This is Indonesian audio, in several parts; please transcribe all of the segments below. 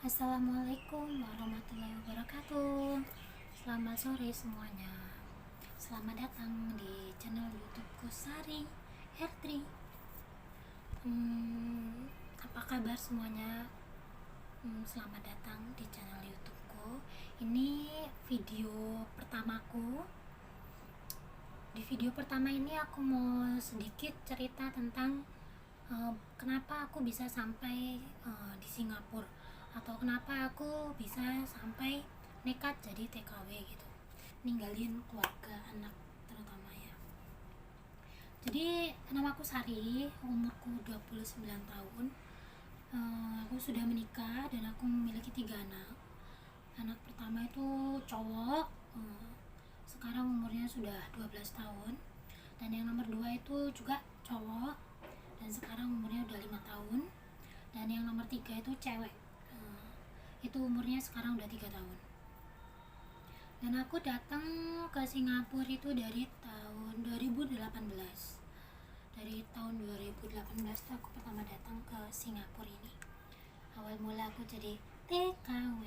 Assalamualaikum warahmatullahi wabarakatuh. Selamat sore semuanya. Selamat datang di channel YouTubeku Sari R3. Apa kabar semuanya? Selamat datang di channel YouTubeku. Ini video pertamaku. Di video pertama ini aku mau sedikit cerita tentang kenapa aku bisa sampai di Singapura, atau kenapa aku bisa sampai nekat jadi TKW gitu, ninggalin keluarga, anak terutama ya. Jadi namaku Sari, umurku 29 tahun. Aku sudah menikah dan aku memiliki 3 anak. Anak pertama itu cowok, sekarang umurnya sudah 12 tahun. Dan yang nomor 2 itu juga cowok, dan sekarang umurnya udah 5 tahun. Dan yang nomor 3 itu cewek, itu umurnya sekarang udah 3 tahun. Dan aku datang ke Singapura itu dari tahun 2018. Dari tahun 2018 tuh aku pertama datang ke Singapura ini. Awal mula aku jadi TKW.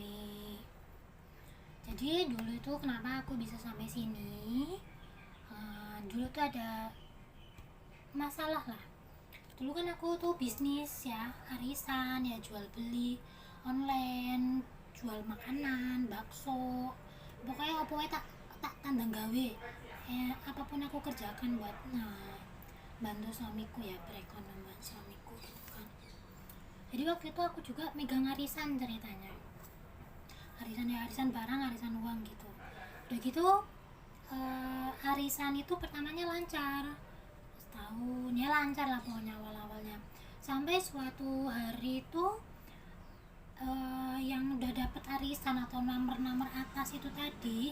Jadi dulu itu kenapa aku bisa sampai sini, dulu tuh ada masalah lah. Dulu kan aku tuh bisnis ya, arisan ya, jual beli online, jual makanan, bakso, pokoknya tak tandang gawe ya, apapun aku kerjakan buat bantu suamiku ya, perekonomian suamiku gitu kan. Jadi waktu itu aku juga megang arisan ceritanya, arisan ya, arisan barang, arisan uang gitu. Udah gitu arisan itu pertamanya lancar, setahun ya lancar lah pokoknya awal-awalnya, sampai suatu hari itu yang udah dapet arisan atau nomor-nomor atas itu tadi,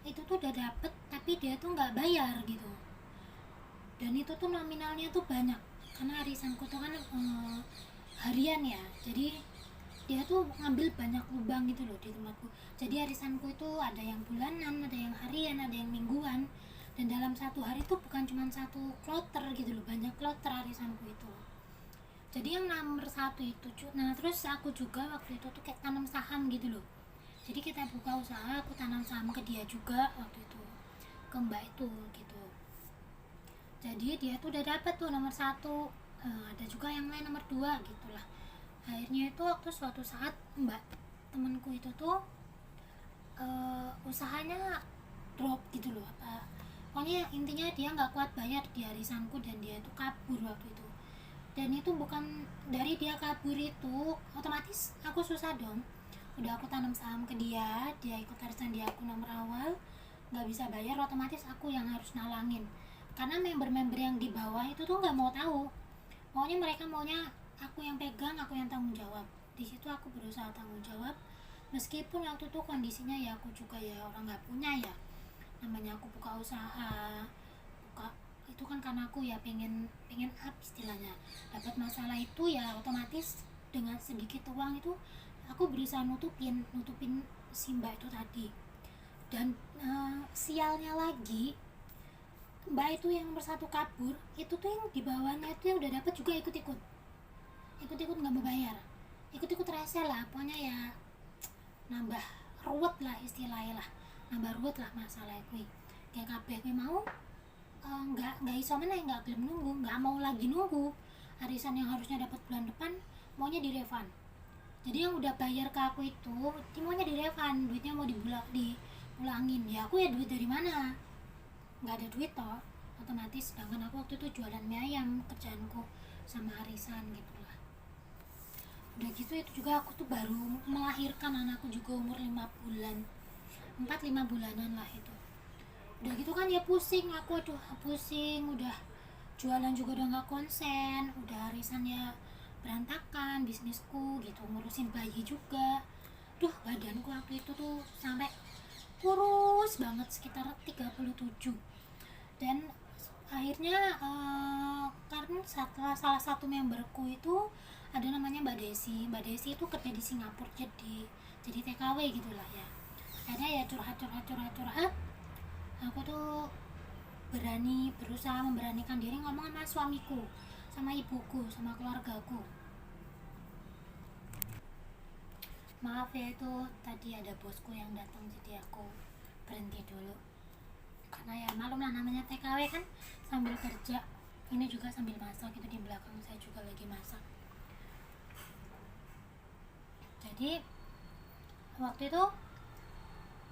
itu tuh udah dapet tapi dia tuh nggak bayar gitu. Dan itu tuh nominalnya tuh banyak, karena arisanku tuh kan harian ya, jadi dia tuh ngambil banyak lubang gitu loh di tempatku. Jadi arisanku itu ada yang bulanan, ada yang harian, ada yang mingguan. Dan dalam satu hari tuh bukan cuma satu kloter gitu loh, banyak kloter arisanku itu. Jadi yang nomor 1 itu, nah terus aku juga waktu itu tuh kayak tanam saham gitu loh. Jadi kita buka usaha, aku tanam saham ke dia juga waktu itu, ke mbak itu gitu. Jadi dia tuh udah dapat tuh nomor 1, ada juga yang lain nomor 2 gitulah. Akhirnya itu waktu suatu saat mbak temanku itu tuh usahanya drop gitu loh, apa pokoknya intinya dia nggak kuat bayar di arisanku dan dia itu kabur waktu itu. Dan itu bukan dari dia kabur itu otomatis aku susah dong. Udah aku tanam saham ke dia, dia ikut arisan di aku nomor awal, nggak bisa bayar, otomatis aku yang harus nalangin. Karena member-member yang di bawah itu tuh nggak mau tahu, pokoknya mereka maunya aku yang pegang, aku yang tanggung jawab. Di situ aku berusaha tanggung jawab, meskipun waktu itu kondisinya ya aku juga ya orang nggak punya ya, namanya aku buka usaha, buka itu kan karena aku ya pengen up istilahnya. Dapat masalah itu ya otomatis dengan sedikit uang itu aku berusaha nutupin si mbak itu tadi. Dan sialnya lagi, mbak itu yang nomor 1 kabur, itu tuh yang di bawahnya itu yang udah dapat juga ikut-ikut nggak mau bayar, ikut-ikut rese lah pokoknya ya, nambah ruwet lah istilahnya lah, nambah ruwet lah masalah itu. Kayak kabeh mau nggak iso meneh, nggak gelem nunggu, nggak mau lagi nunggu arisan yang harusnya dapat bulan depan, maunya direfund. Jadi yang udah bayar ke aku itu dia maunya direfund, duitnya mau dipulangin. Ya aku ya duit dari mana, nggak ada duit toh otomatis. Sedangkan aku waktu itu jualan mie ayam kerjaanku sama arisan gitu lah. Udah gitu itu juga aku tuh baru melahirkan anakku juga umur 5 bulan, 4-5 bulanan lah itu. Udah gitu kan ya pusing aku, aduh pusing, udah jualan juga udah nggak konsen, udah arisan ya berantakan bisnisku gitu, ngurusin bayi juga. Duh badanku waktu itu tuh sampai kurus banget sekitar 37. Dan akhirnya karena setelah salah satu memberku itu ada namanya Mbak Desi itu kerja di Singapura, jadi TKW gitulah ya. Ada ya curhat, aku tuh berusaha memberanikan diri ngomong sama suamiku, sama ibuku, sama keluargaku. Maaf ya, itu tadi ada bosku yang datang jadi aku berhenti dulu. Karena ya malum lah, namanya TKW kan sambil kerja. Ini juga sambil masak, itu di belakang saya juga lagi masak. Jadi waktu itu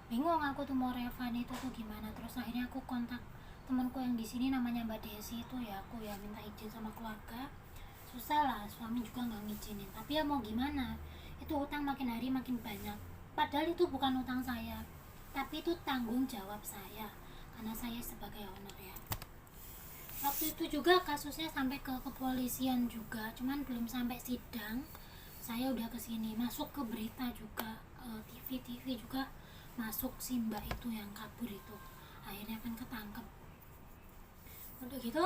bingung aku tuh mau refund itu tuh gimana. Terus akhirnya aku kontak temanku yang di sini namanya Mbak Desi itu, ya aku ya minta izin sama keluarga. Susah lah, suami juga nggak ngizinin, tapi ya mau gimana, itu utang makin hari makin banyak. Padahal itu bukan utang saya, tapi itu tanggung jawab saya karena saya sebagai owner ya. Waktu itu juga kasusnya sampai ke kepolisian juga, cuman belum sampai sidang. Saya udah kesini, masuk ke berita juga, TV juga masuk si mbak itu yang kabur itu. Akhirnya kan ketangkep. Udah gitu,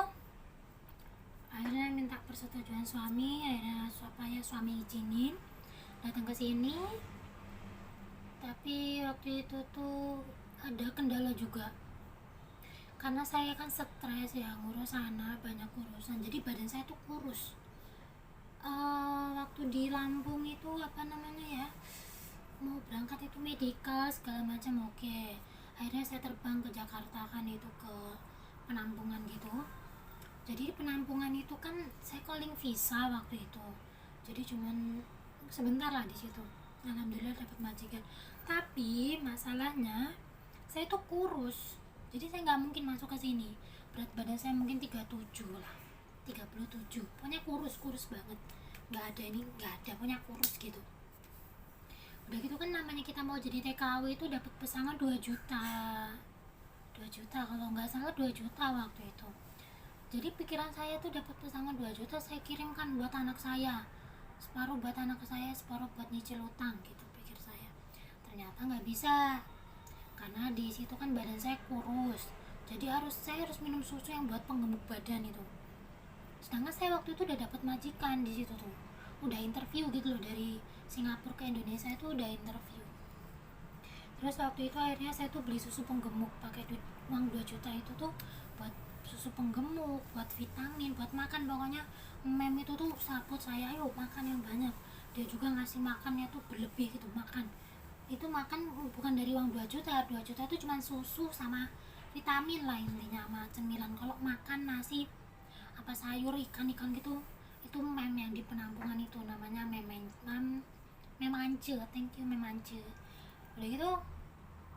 akhirnya minta persetujuan suami, akhirnya supaya suami izinin datang ke sini. Tapi waktu itu tuh ada kendala juga, karena saya kan stres ya, ngurus sana banyak urusan, jadi badan saya tuh kurus. Waktu di Lampung itu apa namanya ya, mau berangkat itu medikal segala macam oke. Akhirnya saya terbang ke Jakarta kan, itu ke penampungan gitu. Jadi di penampungan itu kan saya calling visa waktu itu, jadi cuman sebentar lah di situ. Alhamdulillah dapat majikan. Tapi masalahnya saya tuh kurus, jadi saya nggak mungkin masuk ke sini. Berat badan saya mungkin 37 lah, 37, pokoknya kurus banget. Nggak ada, ini nggak ada, pokoknya kurus gitu. Udah gitu kan namanya kita mau jadi TKW itu dapat pesangon 2 juta, 2 juta kalau nggak salah, 2 juta waktu itu. Jadi pikiran saya tuh dapat pesangon 2 juta saya kirimkan buat anak saya, separuh buat anak saya, separuh buat nyicil utang gitu pikir saya. Ternyata nggak bisa, karena di situ kan badan saya kurus, jadi saya harus minum susu yang buat penggemuk badan itu. Sedangkan saya waktu itu udah dapat majikan di situ tuh, udah interview gitu loh, dari Singapura ke Indonesia itu udah interview. Terus waktu itu akhirnya saya tuh beli susu penggemuk pakai uang 2 juta itu tuh, buat susu penggemuk, buat vitamin, buat makan. Pokoknya mem itu tuh saput saya, ayo makan yang banyak. Dia juga ngasih makannya tuh berlebih gitu, makan itu makan bukan dari uang 2 juta. 2 juta itu cuma susu sama vitamin lah intinya, sama cemilan. Kalau makan nasi apa sayur ikan gitu, itu mem yang di penampungan itu namanya memance. Thank you memance. Udah gitu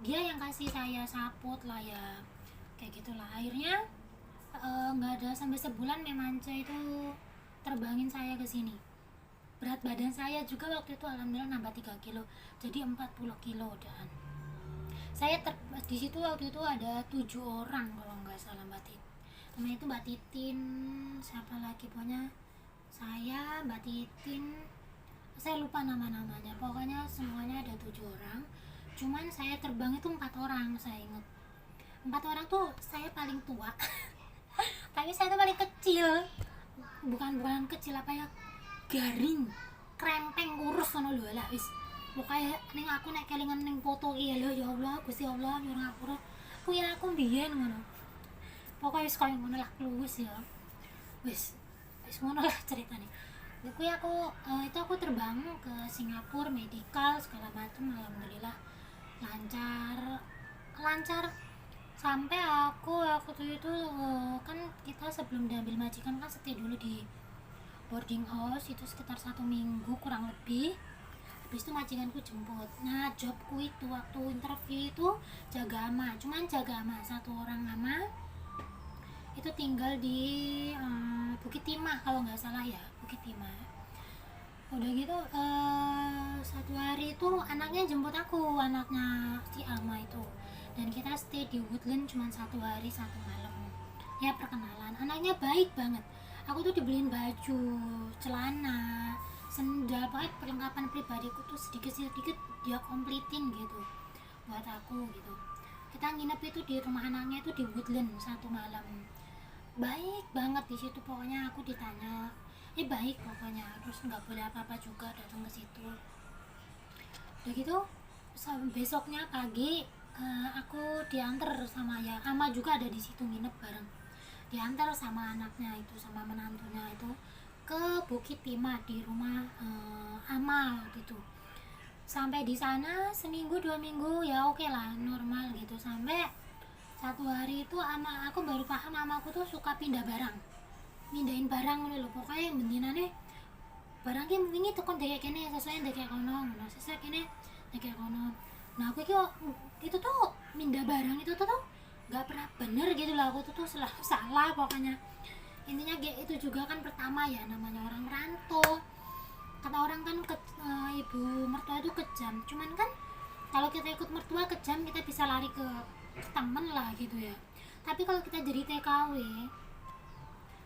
dia yang kasih saya saput lah ya, kayak gitulah. Akhirnya nggak ada sampai sebulan memance itu terbangin saya ke sini. Berat badan saya juga waktu itu alhamdulillah nambah 3 kilo, jadi 40 kilo udahan. Saya di situ waktu itu ada 7 orang kalau nggak salah, Mbak Titin namanya itu, Mbak Titin siapa lagi, pokoknya saya, Mbak Titin, saya lupa nama-namanya, pokoknya semuanya ada 7 orang. Cuman saya terbang itu 4 orang, saya ingat 4 orang tuh saya paling tua tapi saya tuh paling kecil, bukan kecil apa ya, garing, krempeng, kurus ngono lho lah wis. Pokoknya ning aku nek kelingan ning foto iki lho, ya Allah Gusti Allah nyuwun ngapura. Aku mbiyen ngono. Pokoknya wis koyo ngono lah kluwes ya. Wis ngono lah ceritanya. Kuwi aku itu aku terbang ke Singapura medikal segala macam, alhamdulillah lancar sampai aku waktu itu kan kita sebelum diambil majikan kan stay dulu di boarding house itu sekitar 1 minggu kurang lebih. Habis itu majikanku jemput. Nah jobku itu waktu interview itu jaga ama, cuman jaga ama, 1 orang ama itu tinggal di Bukit Timah kalau nggak salah ya, Bukit Timah. Udah gitu 1 hari itu anaknya jemput aku, anaknya si ama itu, dan kita stay di Woodland cuma 1 hari 1 malam ya, perkenalan. Anaknya baik banget, aku tuh dibeliin baju, celana, sendal, pokoknya perlengkapan pribadiku tuh sedikit dia komplitin gitu buat aku gitu. Kita nginep itu di rumah anaknya itu di Woodland 1 malam. Baik banget di situ, pokoknya aku ditanya baik pokoknya, terus nggak boleh apa-apa juga datang ke situ. Udah gitu besoknya pagi aku diantar sama ya ama juga ada di situ nginep bareng, diantar sama anaknya itu sama menantunya itu ke Bukit Timah di rumah ama gitu. Sampai di sana seminggu 2 minggu ya oke lah, normal gitu. Sampai satu hari itu aku baru paham aku tuh suka pindah barang, mindahin barang loh. Pokoknya bentinane barangnya wingi tekan kayak kene sesuai kayak kono, sesuai kene kayak kono. Nah aku itu tuh mindah barang itu tuh nggak pernah bener gitu lah. Aku tuh selalu salah pokoknya. Intinya itu juga kan pertama ya, namanya orang rantau. Kata orang kan ibu mertua itu kejam, cuman kan kalau kita ikut mertua kejam kita bisa lari ke temen lah gitu ya. Tapi kalau kita jadi TKW,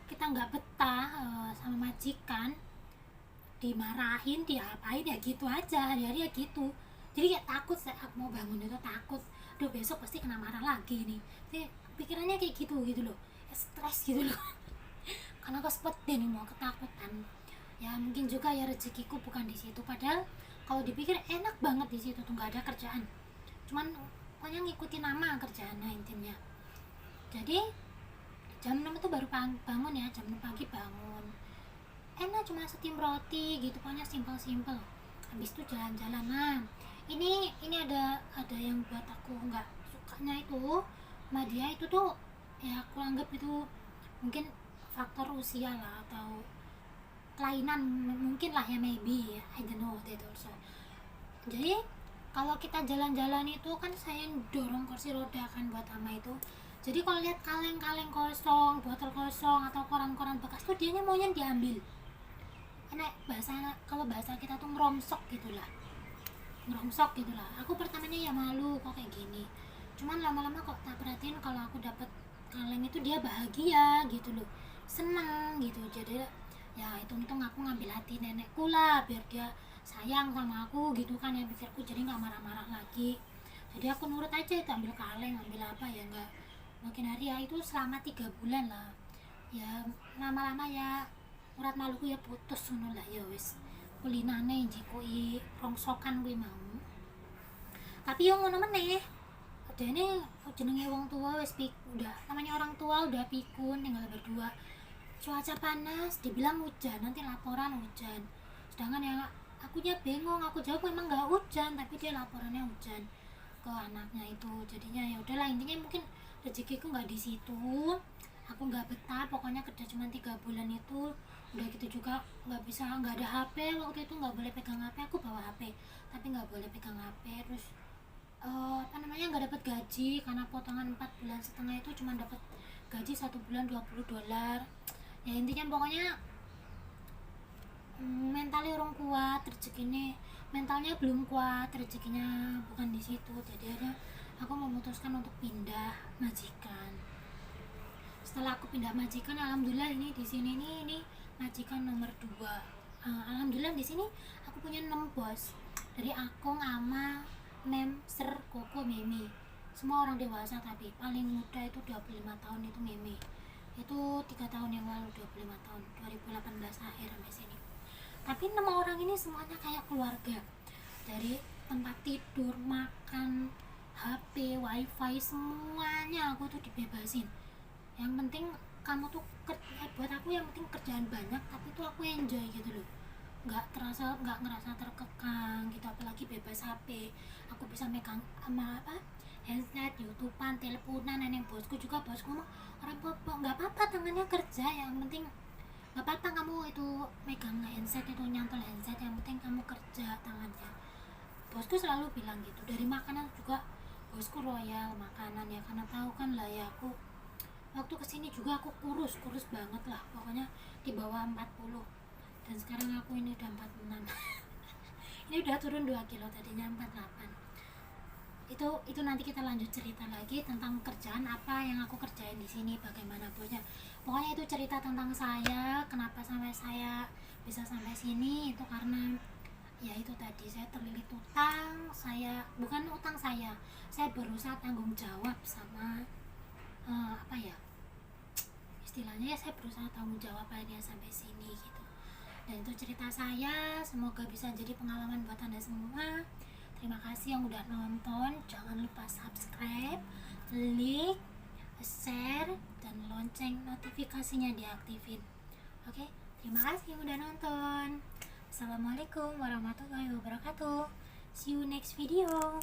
kita nggak betah sama majikan, dimarahin, diapain ya gitu aja, hari-hari ya gitu. Jadi kayak takut, saya mau bangun itu takut, aduh besok pasti kena marah lagi nih. Jadi pikirannya kayak gitu loh, stres gitu loh. Karena aku sempet deh nih mau ketakutan. Ya mungkin juga ya rezekiku bukan di situ, padahal kalau dipikir enak banget di situ tuh, nggak ada kerjaan, cuman pokoknya ngikutin nama kerjaannya intinya. Jadi jam 6 itu baru bangun ya, jam 6 pagi bangun, enak cuma setim roti gitu, pokoknya simpel-simpel. Habis itu jalan-jalan. Nah ini ada yang buat aku nggak sukanya itu sama dia itu tuh, ya aku anggap itu mungkin faktor usia lah atau kelainan mungkin lah ya, maybe I don't know that also. Jadi kalau kita jalan-jalan itu kan saya dorong kursi roda kan buat ama itu. Jadi kalau lihat kaleng-kaleng kosong, botol kosong atau koran-koran bekas tuh dianya maunya diambil. Enak kalau bahasa kita tuh ngeromsok gitulah. Aku pertamanya ya malu kok kayak gini. Cuman lama-lama kok tak perhatiin kalau aku dapat kaleng itu dia bahagia gitu loh. Senang gitu. Jadi ya itu untung aku ngambil hati nenekku lah, biar dia sayang sama aku gitu kan ya, pikirku, jadi nggak marah-marah lagi. Jadi aku nurut aja itu, ambil kaleng, ambil apa ya, nggak makin hari ya. Itu selama 3 bulan lah ya, lama-lama ya urat maluku ya putus ngono lah ya wis, kulinane jiko rongsokan gue mau. Tapi yang ngono meneh dene jenenge wong tua wis udah namanya orang tua udah pikun, tinggal berdua. Cuaca panas dibilang hujan, nanti laporan hujan, sedangkan yang akunya bengong, aku jawab memang nggak hujan tapi dia laporannya hujan ke anaknya itu. Jadinya ya udahlah, intinya mungkin rezekiku nggak di situ, aku nggak betah pokoknya kerja cuma 3 bulan itu. Udah gitu juga nggak ada HP waktu itu, nggak boleh pegang HP. Aku bawa HP tapi nggak boleh pegang HP. Terus nggak dapat gaji karena potongan 4,5 bulan itu cuma dapat gaji 1 bulan $20. Ya intinya pokoknya mentalnya orang kuat, rezekinya mentalnya belum kuat, rezekinya bukan di situ. Jadi aku memutuskan untuk pindah majikan. Setelah aku pindah majikan, alhamdulillah ini di sini ini majikan nomor 2. Alhamdulillah di sini aku punya 6 bos, dari Akong, Ama, Nem, Ser, Koko, Mimi. Semua orang dewasa, tapi paling muda itu 25 tahun itu Mimi. Itu 3 tahun yang lalu, 25 tahun 2018 akhir sampai sini. Tapi 6 orang ini semuanya kayak keluarga, dari tempat tidur, makan, HP, wifi, semuanya aku tuh dibebasin. Yang penting kamu tuh buat aku yang penting kerjaan banyak tapi tuh aku enjoy gitu loh, nggak ngerasa terkekang gitu. Apalagi bebas HP, aku bisa megang sama handset, youtubean, teleponan. Nenek bosku ngomong, orang popo nggak apa-apa tangannya kerja, yang penting nggak apa-apa kamu itu megang handset, itu nyantol handset, yang penting kamu kerja tangannya. Bosku selalu bilang gitu. Dari makanan juga bosku royal makanan ya, karena tahu kan lah ya, aku waktu kesini juga aku kurus banget lah pokoknya, di bawah 40. Dan sekarang aku ini udah 46. Ini udah turun 2 kilo, tadinya 48. Itu nanti kita lanjut cerita lagi tentang kerjaan apa yang aku kerjain di sini, bagaimana bosnya. Pokoknya itu cerita tentang saya, kenapa sampai saya bisa sampai sini. Itu karena ya itu tadi, saya terlilit utang. Bukan utang, saya berusaha tanggung jawab sama istilahnya ya, saya berusaha tanggung jawab akhirnya sampai sini gitu. Dan itu cerita saya, semoga bisa jadi pengalaman buat anda semua. Terima kasih yang udah nonton, jangan lupa subscribe, like, share, dan lonceng notifikasinya diaktifin. Oke, terima kasih yang udah nonton. Assalamualaikum warahmatullahi wabarakatuh. See you next video.